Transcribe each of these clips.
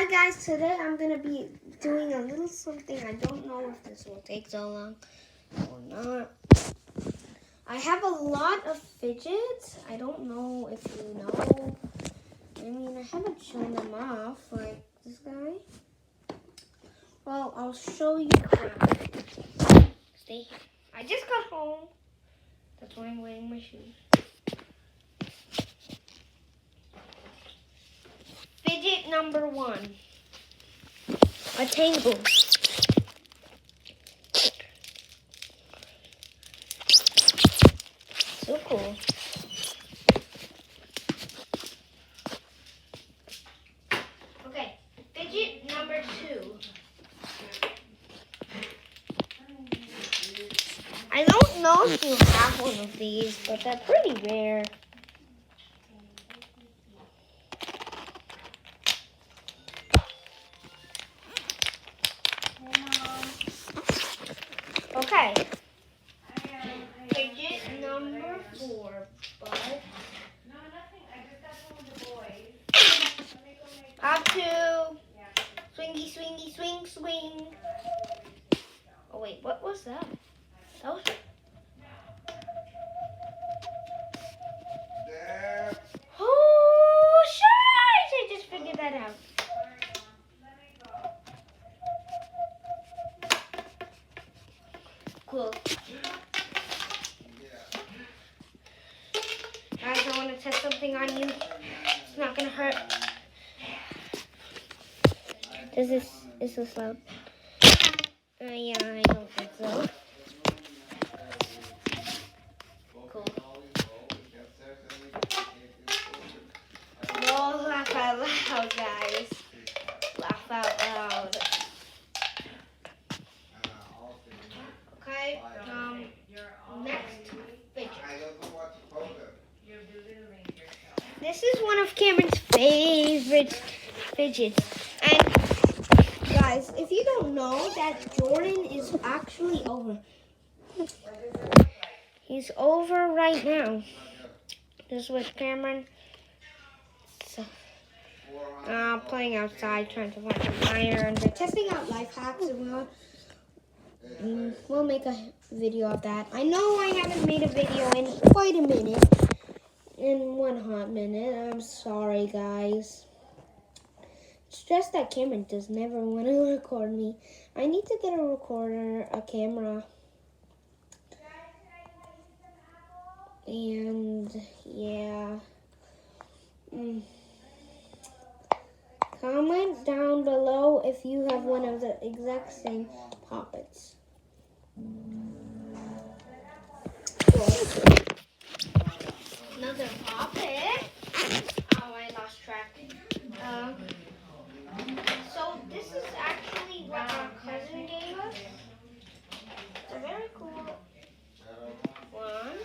Hi guys, today I'm going to be doing a little something. I don't know if this will take so long or not. I have a lot of fidgets. I don't know if you know. I mean, I haven't shown them off like this guy. Well, I'll show you around. Stay here. I just got home. That's why I'm wearing my shoes. Fidget number 1. A tangle. So cool. Okay, fidget number 2. I don't know if you have one of these, but they're pretty rare. Okay. Fidget number 4, bud. No, nothing. I just got home with the boys. Up to swingy, swingy, swing, swing. Oh wait, what was that? That was. Oh, shush! I just figured that out. Cool. Guys, I want to test something on you. It's not gonna hurt. Is this loud? Yeah, I don't think so. Cool. No, laugh out loud, guys. Laugh out loud. Okay, next fidget. This is one of Cameron's favorite fidgets. And guys, if you don't know that Jordan is actually over. He's over right now. This is with Cameron. So, playing outside, trying to find some iron. They're testing out life hacks and we'll make a video of that. I know I haven't made a video in quite a minute. In one hot minute. I'm sorry, guys. It's just that Cameron does never want to record me. I need to get a recorder, a camera. And, yeah. Comment down below if you have one of the exact same poppets. Another poppet. Oh, I lost track. So this is actually what our cousin gave us. It's a very cool one.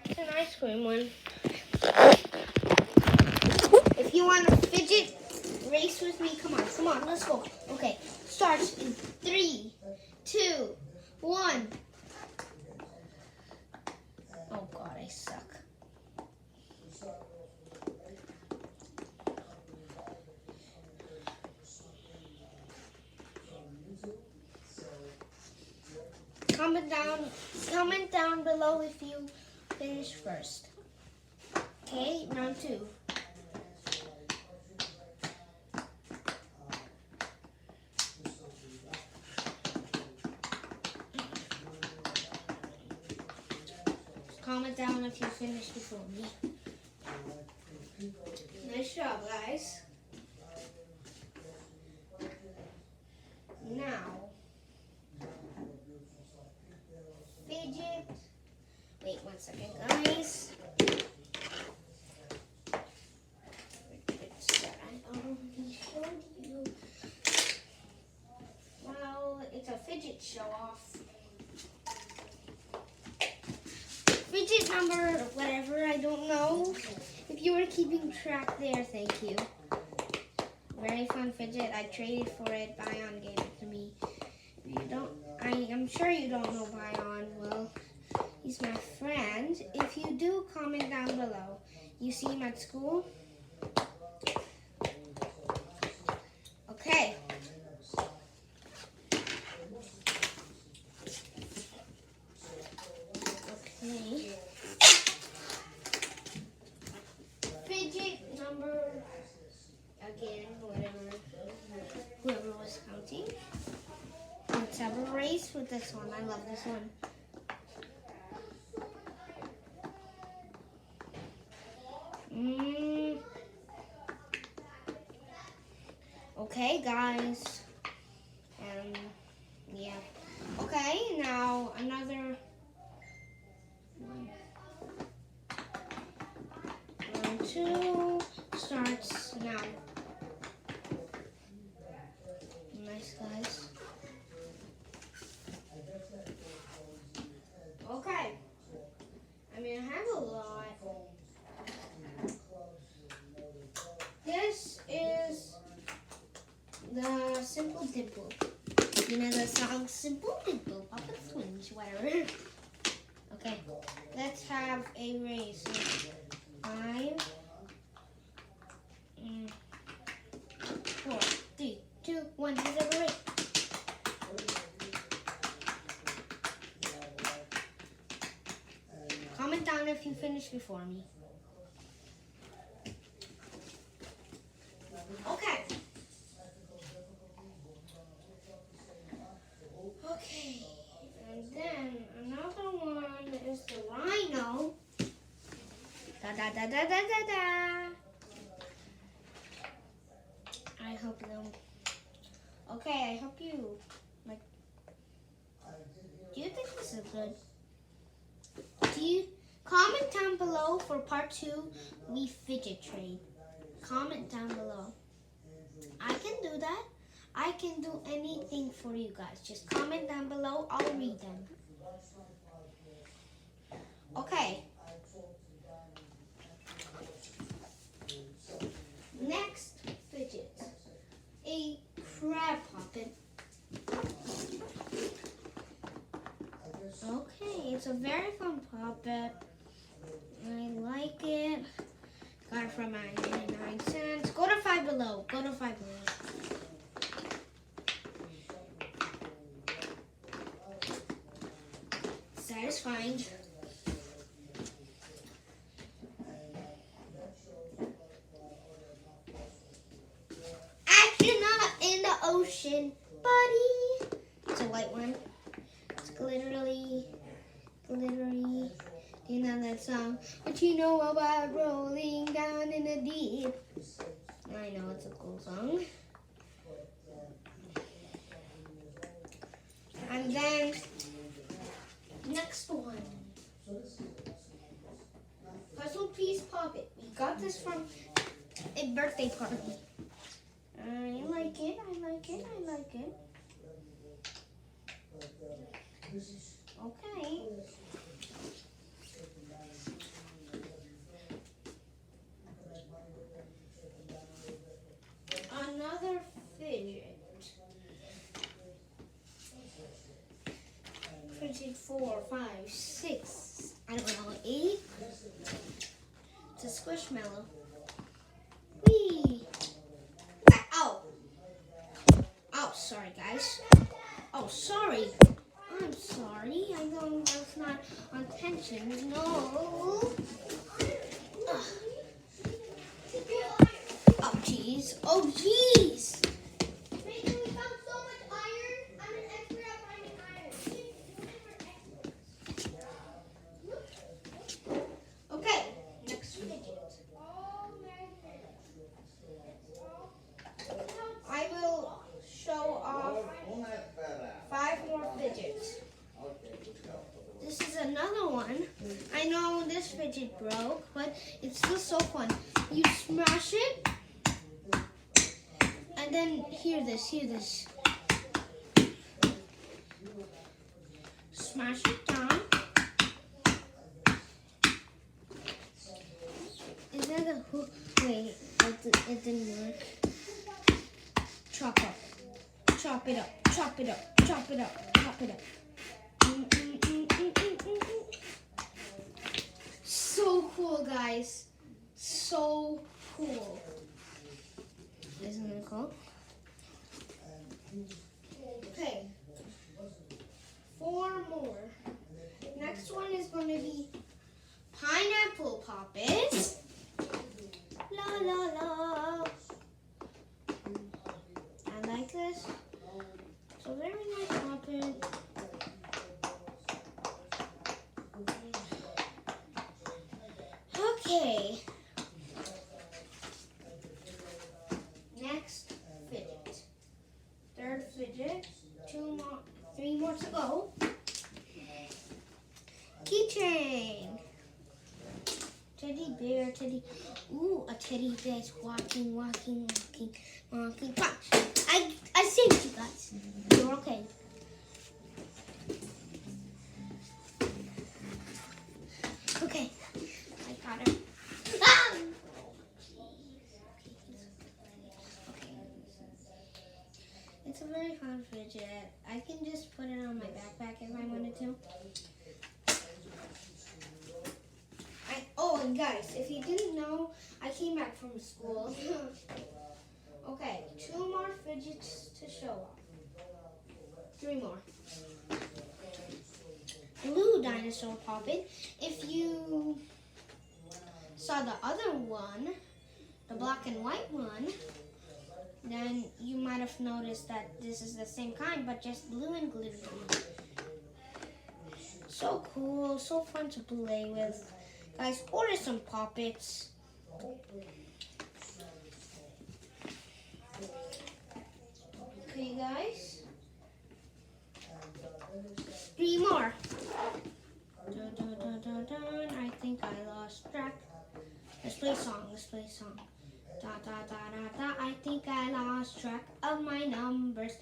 It's an ice cream one. If you want to fidget race with me, come on, let's go. Okay, starts in 3, 2, 1. Oh God, I suck. Comment down below if you finish first. Okay, round 2. Comment down if you finished before me. Nice job, guys. Now, fidget. Wait 1 second, guys. I already showed you. Well, it's a fidget show off. Fidget number whatever, I don't know. If you were keeping track there, thank you. Very fun fidget. I traded for it. Bion gave it to me. If you don't, I'm sure you don't know Bion. Well, he's my friend. If you do, comment down below. You see him at school? again, whoever was counting. Let's have a race with this one. I love this one. Okay, guys. Yeah. Okay, now another one. Round 2 starts now. Nice, guys. Okay. I mean, I have a lot. This is the Simple Dimple. You know the song Simple Dimple, Papa Swings, whatever. Okay, let's have a race. 5, 4, 3, 2, 1. Let's have a race. Comment down if you finish before me. Okay. Okay. And then another one is the rhino. Da da da da da da da. I hope you. Okay, I hope you like. Do you think this is good? Do you comment down below for part 2? We fidget trade. Comment down below. I can do that. I can do anything for you guys. Just comment down below. I'll read them. Okay. Next fidget. A crab puppet. Okay, it's a very fun puppet. I like it. Got it from 99 cents. Go to 5 below. Go to 5 below. Satisfying. Action up in the ocean, buddy. It's a white one. It's glittery. You know that song? What you know about rolling down in the deep? I know it's a cool song. And then next one. Puzzle piece puppet. We got this from a birthday party. I like it. Okay. Another fidget. Fidget 4, 5, 6. I don't know, 8. It's a squishmallow. Whee! Oh! Oh, sorry, guys. Oh, sorry. I'm sorry. I know that's not on tension. No. Ugh. Oh, jeez. Oh, jeez. We found so much iron. I'm an expert at finding iron. Okay, next fidget. I will show off 5 more fidgets. This is another one. I know this fidget broke, but it's still so fun. You smash it, and then hear this. Smash it down. Is that a hook? Wait, it didn't work. Chop it up. So cool, guys. So cool. Isn't it cool? Okay. 4 more. Next one is going to be pineapple poppets. La la la. to go. Keychain. Teddy bear, teddy. Ooh, a teddy bear's walking. Come. I saved you guys. You're okay. Okay. I got her. Ah! Okay. It's a very fun fidget. I can just put it on my backpack if I wanted to. Oh, and guys, if you didn't know, I came back from school. Okay, 2 more fidgets to show off. 3 more. Blue dinosaur poppet. If you saw the other one, the black and white one, then you might have noticed that this is the same kind, but just blue and glittery. So cool, so fun to play with. Guys, order some poppets. Okay, guys. 3 more. Dun, dun, dun, dun, dun. I think I lost track. Let's play song. Da, da, da, da, da. I think I lost track of my numbers.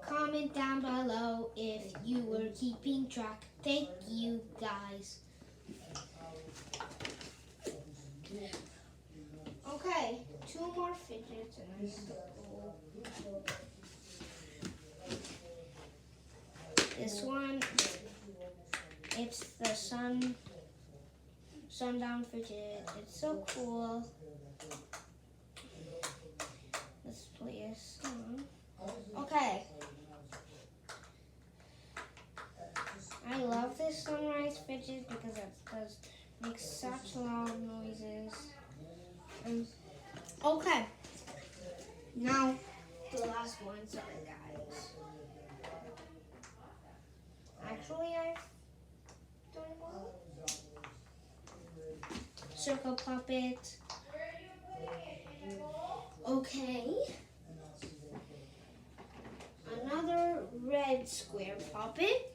Comment down below if you were keeping track. Thank you, guys. Okay, 2 more fidgets and I go. This one, it's the sundown fidget. It's so cool. Let's play a song. Okay. I love this sunrise fidget because it does make such loud noises. Okay. Now, the last one. Sorry, guys. Actually, I've done well. Circle puppet. Okay. Another red square puppet.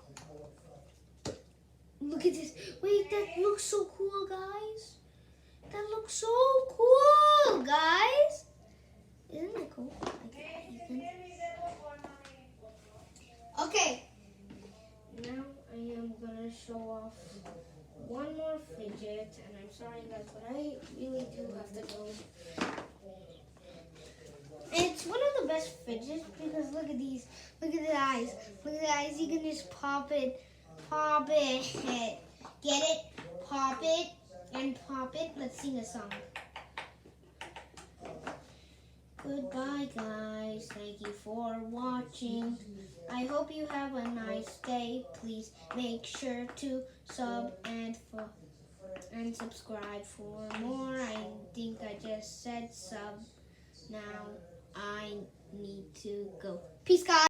Look at this. Wait, that looks so cool, guys. That looks so cool, guys. Isn't it cool? Okay. Now I am gonna show off one more fidget, and I'm sorry guys, but I really do have to go. It's one of the best fidgets because look at these. Look at the eyes. Look at the eyes. You can just pop it. Get it? Pop it and pop it. Let's sing a song. Goodbye, guys. Thank you for watching. I hope you have a nice day. Please make sure to sub and subscribe for more. I think I just said sub. Now I need to go. Peace, guys.